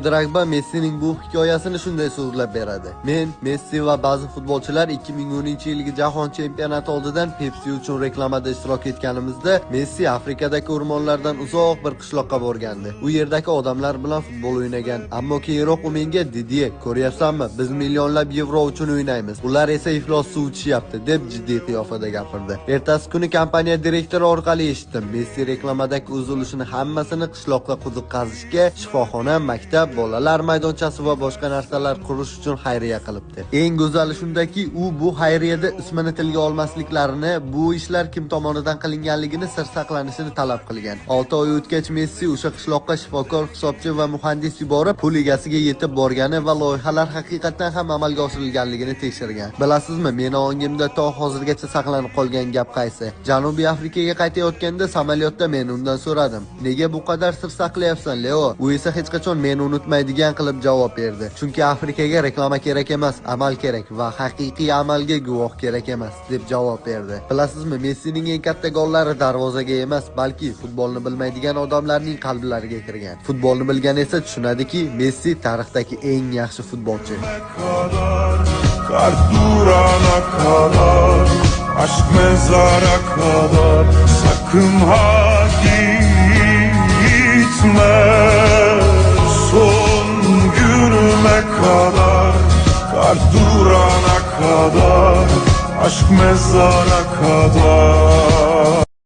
Drogba Messining bu hikoyasini shunday so'zlab beradi. Men, Messi va ba'zi futbolchilar 2010-yilgi jahon chempionati oldidan Pepsi uchun reklamada ishtirok etganimizda Messi Afrikadagi o'rmonlardan uzoq bir qishloqqa borgandi. U yerdagi odamlar bilan futbol o'ynagan, ammo keyinroq u menga "Didier, ko'ryapsanmi? Biz millionlab yevro uchun o'ynaymiz. Ular esa iflos suv ichishyapti" deb jiddiy qiyofada gapirdi. Ertasi kuni kompaniya direktori orqali eshitdim. Messi reklamadagi uzilishini hammasini qishloqqa quduq qazishga, shifoxona, maktab, bolalar maydonchasi va boshqa narsalar qurish uchun xayriya qilibdi. Eng go'zali shundaki, u bu xayriyada ismini tilga olmasliklarini, bu ishlar kim tomonidan qilinganligini sir saqlanishini talab qilgan. 6 oy o'tgach Messi o'sha qishloqqa shifokor, hisobchi va muhandis yuborib, pul egasiga yetib borgani va loyihalar haqiqatan ham amalga oshirilganligini tekshirgan. Bilasizmi, meni ongimda to hozirgacha saqlanib qolgan gap qaysi? Janubiy Afrikaga qaytayotganda samolyotda men undan so'radim. Nega bu qadar sir saqlayapsan, Leo? U esa hech qachon meni unutmaydigan qilib javob berdi. Chunki Afrikaga reklama kerak emas, amal kerak va haqiqiy amalga guvoh kerak emas, deb javob berdi. Bilasizmi, Messining eng katta gollari darvozaga emas, balki futbolni bilmaydigan odamlarning qalblariga kirgan. Futbolni bilgan esa tushunadiki, Messi tarixdagi eng yaxshi futbolchi. Kardurana kadar, aşk mezara kadar, sakın ha gitme.